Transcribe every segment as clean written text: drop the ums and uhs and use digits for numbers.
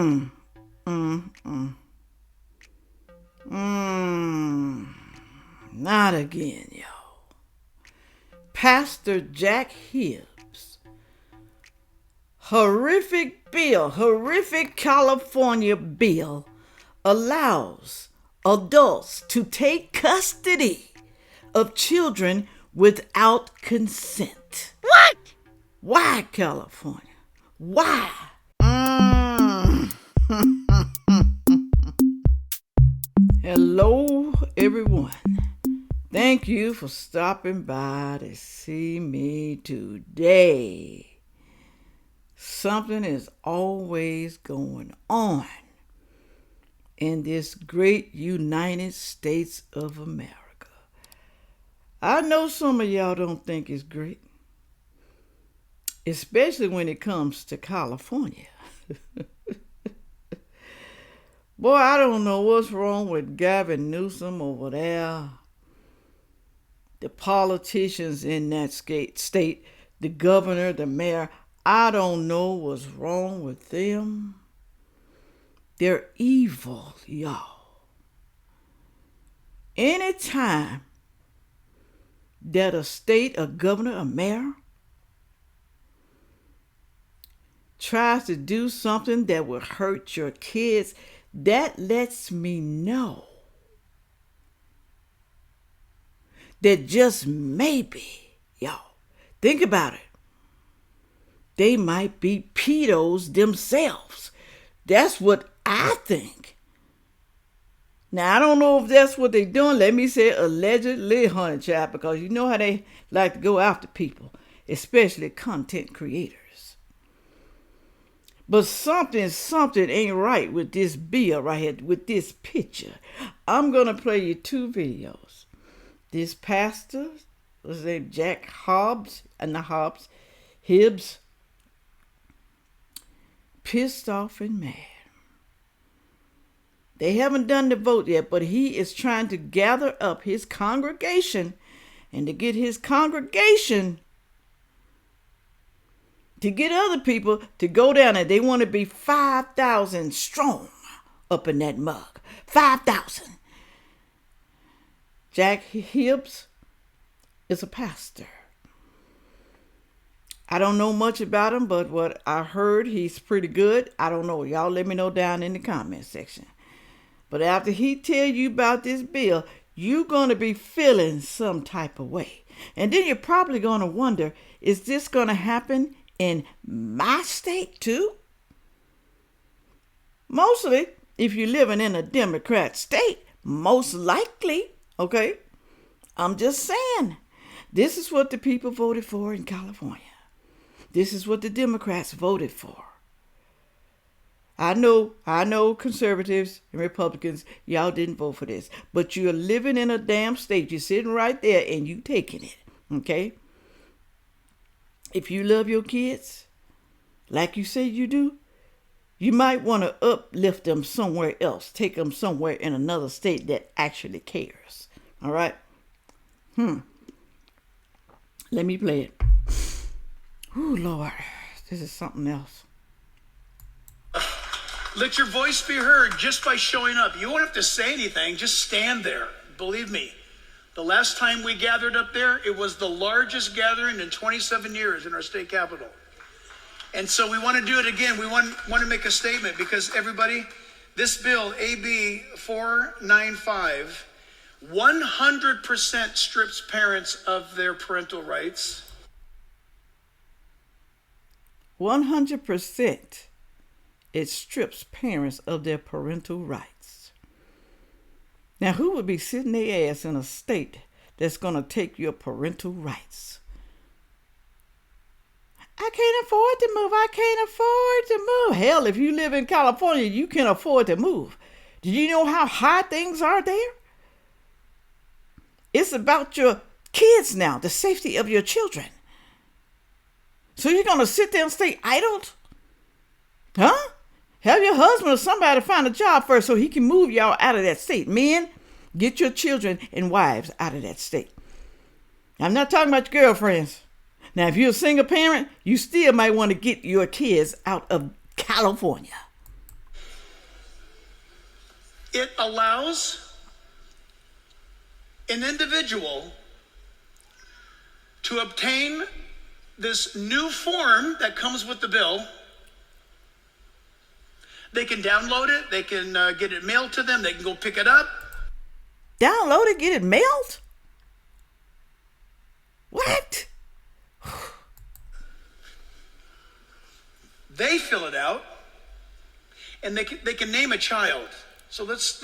Mm, mm, mm. Not again, yo. Pastor Jack Hibbs. Horrific California bill allows adults to take custody of children without consent. What? Why, California? Why? Hello, everyone. Thank you for stopping by to see me today. Something is always going on in this great United States of America. I know some of y'all don't think it's great, especially when it comes to California. Boy, I don't know what's wrong with Gavin Newsom over there. The politicians in that state, the governor, the mayor, I don't know what's wrong with them. They're evil, y'all. Anytime that a state, a governor, a mayor tries to do something that will hurt your kids, that lets me know that just maybe, y'all, think about it, they might be pedos themselves. That's what I think. Now, I don't know if that's what they're doing. Let me say allegedly, honey child, because you know how they like to go after people, especially content creators. But something ain't right with this bill right here, with this picture. I'm going to play you two videos. This pastor, what's his name, Jack Hibbs, pissed off and mad. They haven't done the vote yet, but he is trying to gather up his congregation and to get his congregation to get other people to go down there. They want to be 5,000 strong up in that mug. 5,000. Jack Hibbs is a pastor. I don't know much about him, but what I heard, he's pretty good. I don't know. Y'all let me know down in the comment section. But after he tell you about this bill, you're going to be feeling some type of way. And then you're probably going to wonder, is this going to happen in my state too? Mostly, if you're living in a Democrat state, most likely, okay? I'm just saying, this is what the people voted for in California. This is what the Democrats voted for. I know conservatives and Republicans, y'all didn't vote for this, but you're living in a damn state. You're sitting right there and you taking it, okay? If you love your kids, like you say you do, you might want to uplift them somewhere else. Take them somewhere in another state that actually cares. All right? Let me play it. Oh, Lord. This is something else. Let your voice be heard just by showing up. You won't have to say anything. Just stand there. Believe me. The last time we gathered up there, it was the largest gathering in 27 years in our state capitol. And so we want to do it again. We want to make a statement because everybody, this bill, AB 495, 100% strips parents of their parental rights. 100%. It strips parents of their parental rights. Now, who would be sitting their ass in a state that's going to take your parental rights? I can't afford to move. I can't afford to move. Hell, if you live in California, you can afford to move. Did you know how high things are there? It's about your kids now, the safety of your children. So you're going to sit there and stay idle? Huh? Have your husband or somebody find a job first so he can move y'all out of that state. Men, get your children and wives out of that state. I'm not talking about your girlfriends. Now, if you're a single parent, you still might want to get your kids out of California. It allows an individual to obtain this new form that comes with the bill. They can download it. They can get it mailed to them. They can go pick it up. Download it, get it mailed? What? They fill it out, and they can name a child. So let's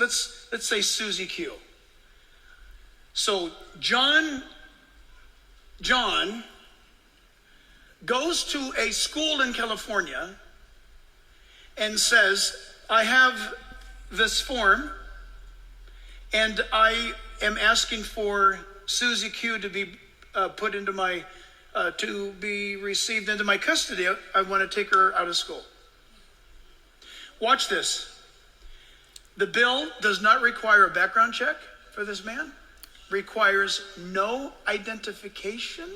say Susie Q. So John goes to a school in California and says, I have this form, and I am asking for Susie Q to be put into my, to be received into my custody. I want to take her out of school. Watch this. The bill does not require a background check for this man, requires no identification.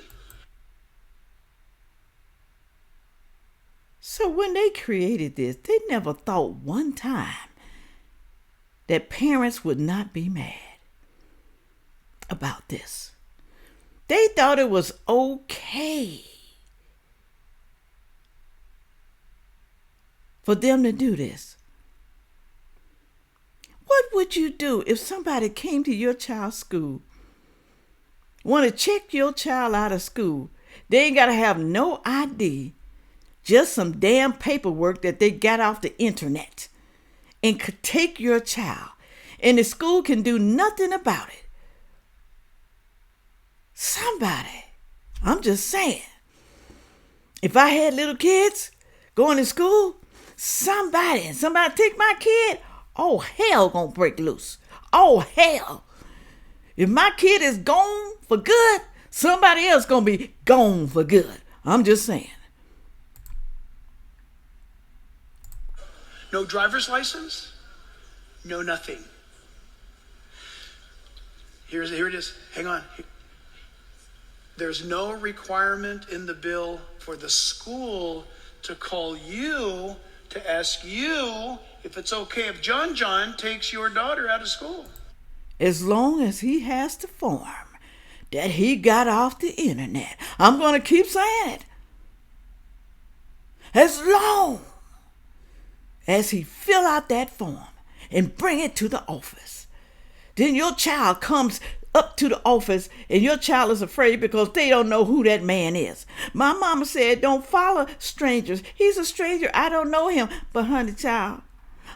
So when they created this, they never thought one time that parents would not be mad about this. They thought it was okay for them to do this. What would you do if somebody came to your child's school, want to check your child out of school? They ain't got to have no ID, just some damn paperwork that they got off the internet, and could take your child, and the school can do nothing about it. Somebody, I'm just saying, if I had little kids going to school, somebody take my kid, oh, hell gonna break loose. Oh, hell. If my kid is gone for good, somebody else gonna be gone for good. I'm just saying. No driver's license, no nothing. Here it is. Hang on. There's no requirement in the bill for the school to call you to ask you if it's okay if John takes your daughter out of school. As long as he has the form that he got off the internet. I'm going to keep saying it. As long as he fill out that form and bring it to the office, then your child comes up to the office and your child is afraid because they don't know who that man is. My mama said, don't follow strangers. He's a stranger. I don't know him. But honey child,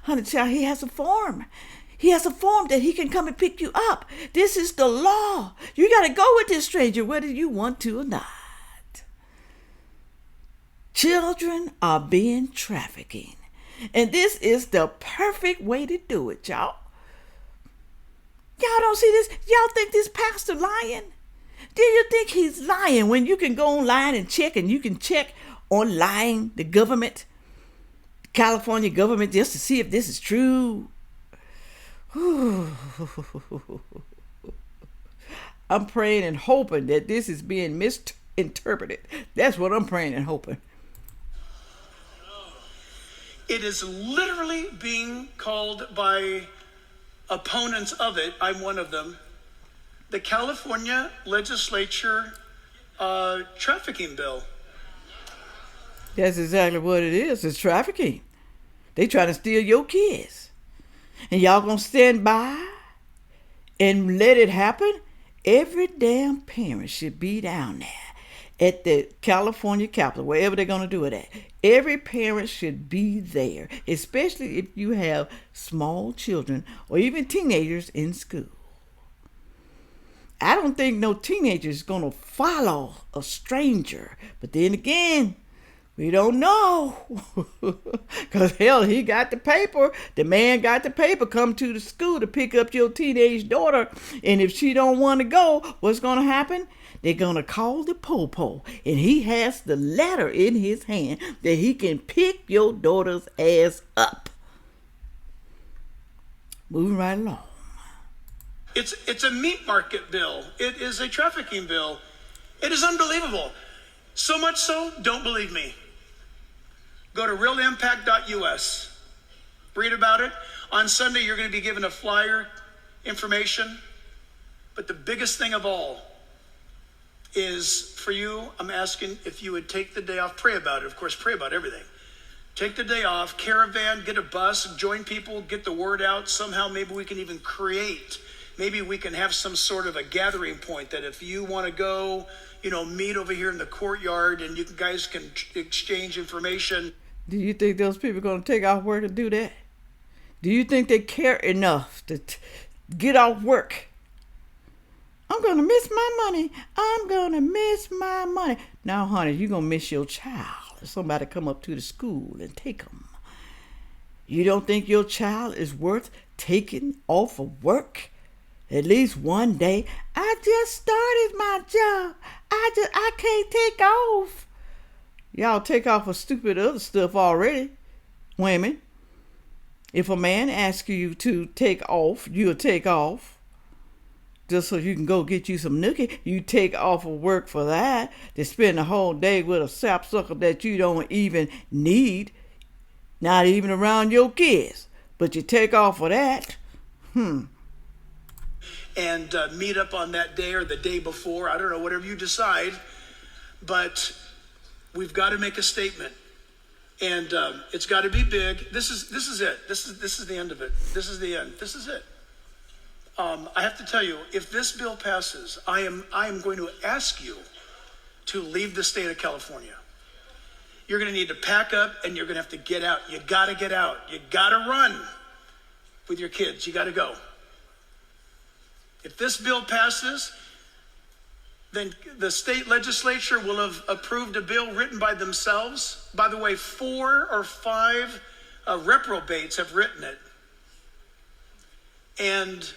he has a form. He has a form that he can come and pick you up. This is the law. You got to go with this stranger whether you want to or not. Children are being trafficked. And this is the perfect way to do it, y'all. Y'all don't see this? Y'all think this pastor lying? Do you think he's lying when you can go online and you can check online the government, California government, just to see if this is true? I'm praying and hoping that this is being misinterpreted. That's what I'm praying and hoping. It is literally being called by opponents of it, I'm one of them, the California legislature trafficking bill. That's exactly what it is. It's trafficking. They trying to steal your kids. And y'all gonna stand by and let it happen? Every damn parent should be down there at the California Capitol, wherever they're gonna do it at. Every parent should be there, especially if you have small children or even teenagers in school. I don't think no teenager is going to follow a stranger. But then again, we don't know. Because hell, he got the paper. The man got the paper. Come to the school to pick up your teenage daughter. And if she don't want to go, what's going to happen? They're going to call the po-po. And he has the letter in his hand that he can pick your daughter's ass up. Moving right along. It's a meat market bill. It is a trafficking bill. It is unbelievable. So much so, don't believe me. Go to realimpact.us. Read about it. On Sunday, you're going to be given a flyer, information. But the biggest thing of all is for you, I'm asking if you would take the day off, pray about it. Of course, pray about everything. Take the day off, caravan, get a bus, join people, get the word out. Somehow maybe we can even create, maybe we can have some sort of a gathering point that if you want to go, meet over here in the courtyard and you guys can exchange information. Do you think those people are going to take off work and do that? Do you think they care enough to get off work? I'm going to miss my money. I'm going to miss my money. Now, honey, you're going to miss your child if somebody come up to the school and take them. You don't think your child is worth taking off of work at least one day? I just started my job. I can't take off. Y'all take off for stupid other stuff already. Women, if a man asks you to take off, you'll take off. Just so you can go get you some nookie. You take off of work for that. To spend the whole day with a sapsucker that you don't even need. Not even around your kids. But you take off for that. And meet up on that day or the day before. I don't know, whatever you decide. But we've got to make a statement. And it's got to be big. This is it. This is the end of it. This is the end. This is it. I have to tell you, if this bill passes, I am going to ask you to leave the state of California. You're going to need to pack up and you're going to have to get out. You got to get out. You got to run with your kids. You got to go. If this bill passes, then the state legislature will have approved a bill written by themselves. By the way, 4 or 5 reprobates have written it. And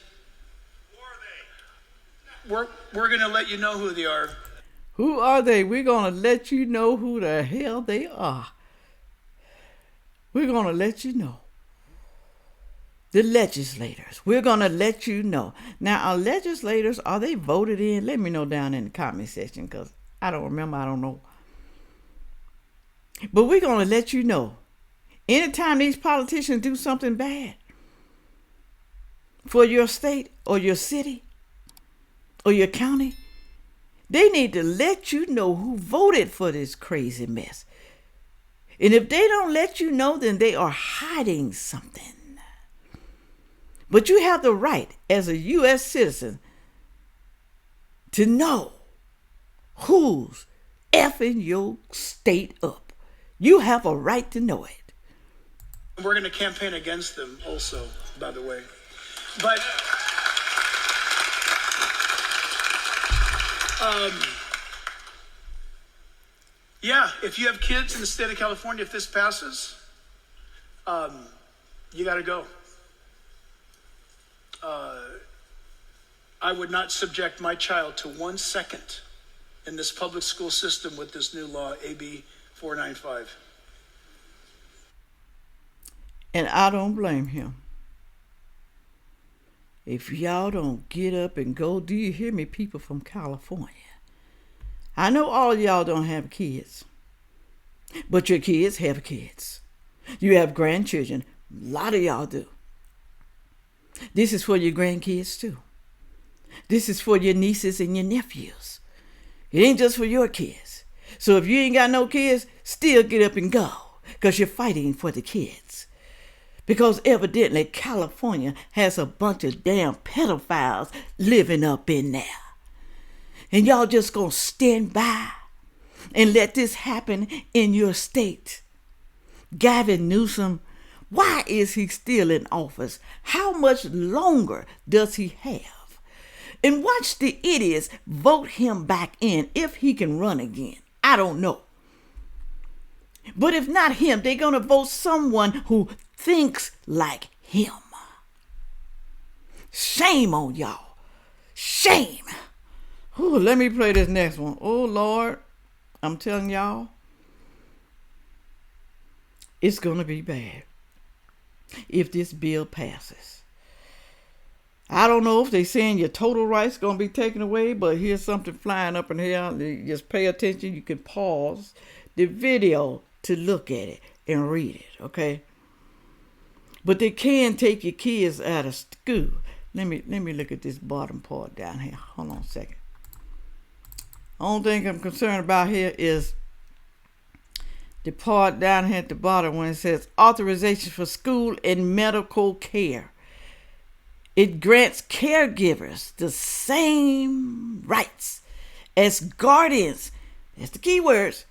we're going to let you know who they are. Who are they? We're going to let you know who the hell they are. We're going to let you know. The legislators. We're going to let you know. Now, our legislators, are they voted in? Let me know down in the comment section because I don't remember. I don't know. But we're going to let you know. Anytime these politicians do something bad for your state or your city, or your county, they need to let you know who voted for this crazy mess. And if they don't let you know, then they are hiding something. But you have the right as a U.S. citizen to know who's effing your state up. You have a right to know it. We're going to campaign against them also, by the way. But if you have kids in the state of California, if this passes, you got to go. I would not subject my child to 1 second in this public school system with this new law, AB 495. And I don't blame him. If y'all don't get up and go, do you hear me, people from California? I know all y'all don't have kids, but your kids have kids. You have grandchildren. A lot of y'all do. This is for your grandkids too. This is for your nieces and your nephews. It ain't just for your kids. So if you ain't got no kids, still get up and go, because you're fighting for the kids. Because evidently California has a bunch of damn pedophiles living up in there. And y'all just gonna stand by and let this happen in your state. Gavin Newsom, why is he still in office? How much longer does he have? And watch the idiots vote him back in if he can run again. I don't know. But if not him, they're going to vote someone who thinks like him. Shame on y'all. Shame. Ooh, let me play this next one. Oh, Lord. I'm telling y'all, it's going to be bad if this bill passes. I don't know if they're saying your total rights going to be taken away, but here's something flying up in here. Just pay attention. You can pause the video to look at it and read it, okay? But they can take your kids out of school. Let me look at this bottom part down here. Hold on a second. Only thing I'm concerned about here is the part down here at the bottom when it says authorization for school and medical care. It grants caregivers the same rights as guardians. That's the key words.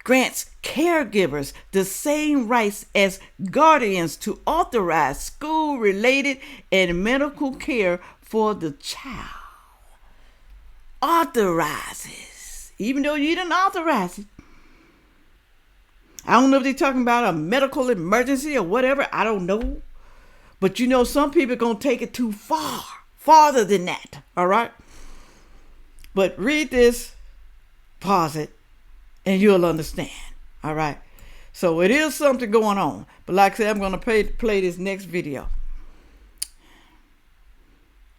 Grants caregivers the same rights as guardians to authorize school-related and medical care for the child. Authorizes, even though you didn't authorize it. I don't know if they're talking about a medical emergency or whatever. I don't know. But you know, some people are going to take it too far, farther than that. All right. But read this, pause it, and you'll understand. All right. So it is something going on. But like I said, I'm going to play this next video.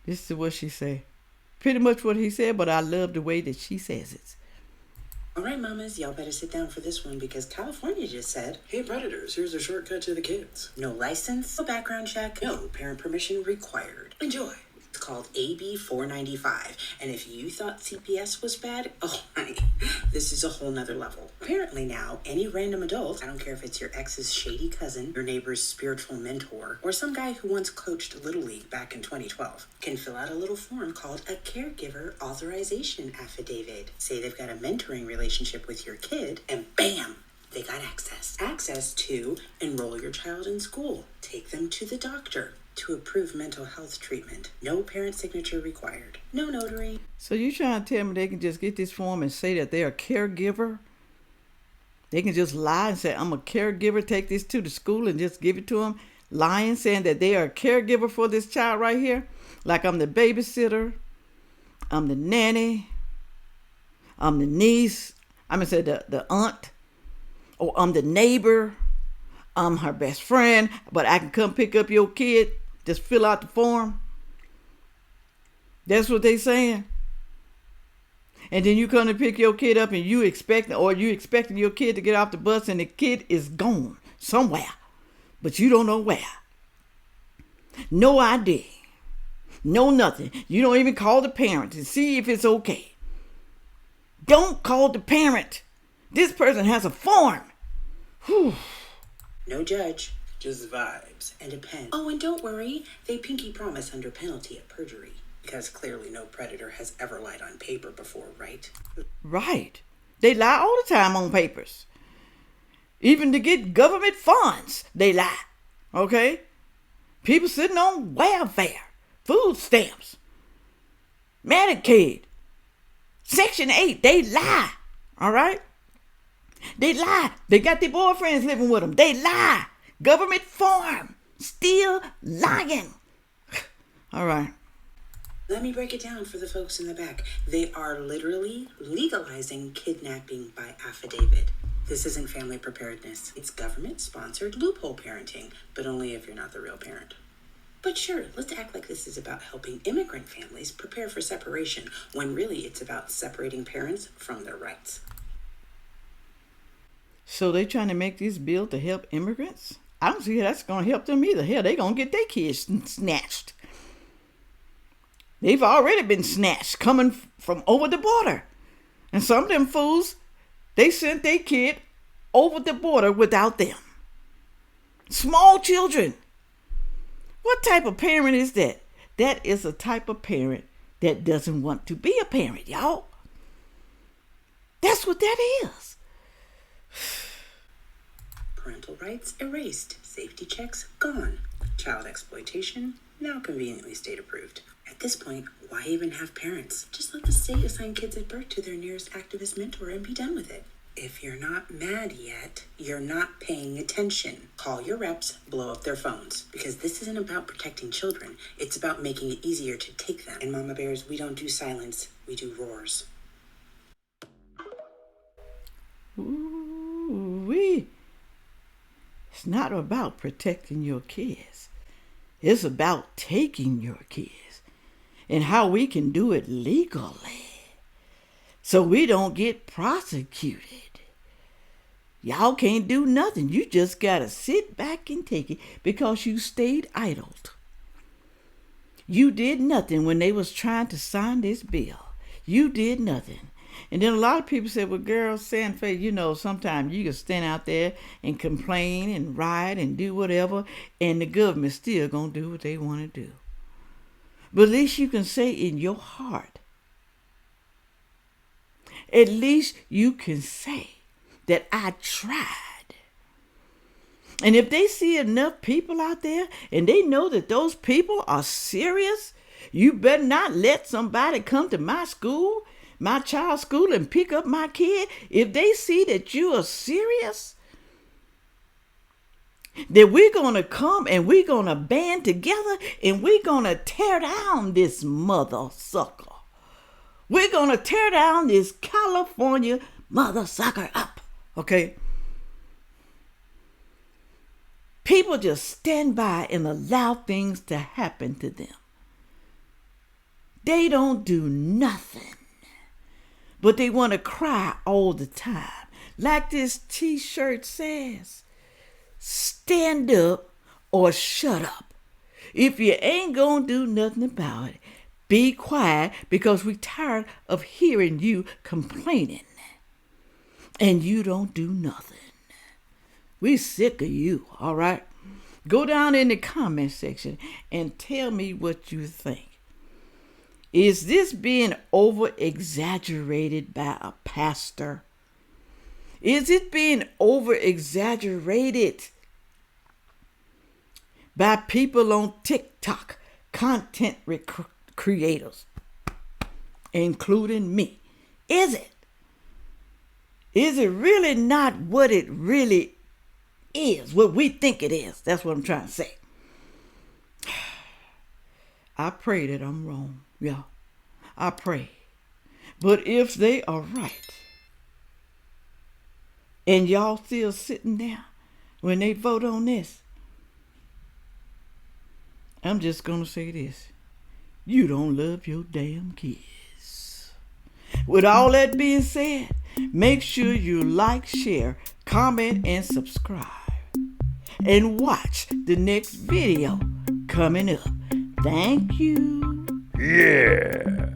This is what she said. Pretty much what he said, but I love the way that she says it. All right, mamas, y'all better sit down for this one because California just said, hey, predators, here's a shortcut to the kids. No license, no background check, no parent permission required. Enjoy. It's called AB 495. And if you thought CPS was bad, oh, honey, this is a whole nother level. Apparently now, any random adult, I don't care if it's your ex's shady cousin, your neighbor's spiritual mentor, or some guy who once coached Little League back in 2012, can fill out a little form called a caregiver authorization affidavit. Say they've got a mentoring relationship with your kid, and bam! They got access. Access to enroll your child in school, take them to the doctor, to approve mental health treatment. No parent signature required. No notary. So you trying to tell me they can just get this form and say that they're a caregiver? They can just lie and say, I'm a caregiver, take this to the school and just give it to them? Lying, saying that they are a caregiver for this child right here? Like I'm the babysitter, I'm the nanny, I'm the niece, I'm going to say the aunt, or I'm the neighbor, I'm her best friend, but I can come pick up your kid, just fill out the form. That's what they saying. And then you come to pick your kid up and you expecting your kid to get off the bus and the kid is gone somewhere, but you don't know where. No ID. No nothing. You don't even call the parent to see if it's okay. Don't call the parent. This person has a form. Whew. No judge, just vibes and a pen. Oh, and don't worry, they pinky promise under penalty of perjury. Because clearly no predator has ever lied on paper before, right? Right. They lie all the time on papers. Even to get government funds, they lie. Okay? People sitting on welfare, food stamps, Medicaid, Section 8, they lie. All right? They lie. They got their boyfriends living with them. They lie. Government form. Still lying. All right. Let me break it down for the folks in the back. They are literally legalizing kidnapping by affidavit. This isn't family preparedness. It's government-sponsored loophole parenting, but only if you're not the real parent. But sure, let's act like this is about helping immigrant families prepare for separation, when really it's about separating parents from their rights. So they trying to make this bill to help immigrants? I don't see how that's going to help them either. Hell, they going to get their kids snatched. They've already been snatched coming from over the border. And some of them fools, they sent their kid over the border without them. Small children. What type of parent is that? That is a type of parent that doesn't want to be a parent, y'all. That's what that is. Parental rights erased. Safety checks gone. Child exploitation now conveniently state approved. At this point, why even have parents? Just let the state assign kids at birth to their nearest activist mentor and be done with it. If you're not mad yet, you're not paying attention. Call your reps, blow up their phones. Because this isn't about protecting children. It's about making it easier to take them. And Mama Bears, we don't do silence, we do roars. Ooh-wee. It's not about protecting your kids. It's about taking your kids and how we can do it legally so we don't get prosecuted. Y'all can't do nothing. You just gotta sit back and take it because you stayed idled. You did nothing when they was trying to sign this bill. You did nothing. And then a lot of people said, well, girl, Sandfay, you know, sometimes you can stand out there and complain and riot and do whatever, and the government still gonna do what they want to do. But at least you can say in your heart, at least you can say that I tried. And if they see enough people out there and they know that those people are serious, you better not let somebody come to my school, my child's school, and pick up my kid. If they see that you are serious, that we're going to come and we're going to band together and we're going to tear down this mother sucker. We're going to tear down this California mother sucker up. Okay? People just stand by and allow things to happen to them. They don't do nothing, but they want to cry all the time. Like this t-shirt says, stand up or shut up. If you ain't gonna do nothing about it, be quiet, because we're tired of hearing you complaining and you don't do nothing. We sick of you, all right? Go down in the comment section and tell me what you think. Is this being over-exaggerated by a pastor? Is it being over-exaggerated by people on TikTok, content creators, including me? Is it? Is it really not what it really is, what we think it is? That's what I'm trying to say. I pray that I'm wrong. Yeah, I pray. But if they are right, and y'all still sitting there when they vote on this, I'm just going to say this. You don't love your damn kids. With all that being said, make sure you like, share, comment, and subscribe. And watch the next video coming up. Thank you. Yeah.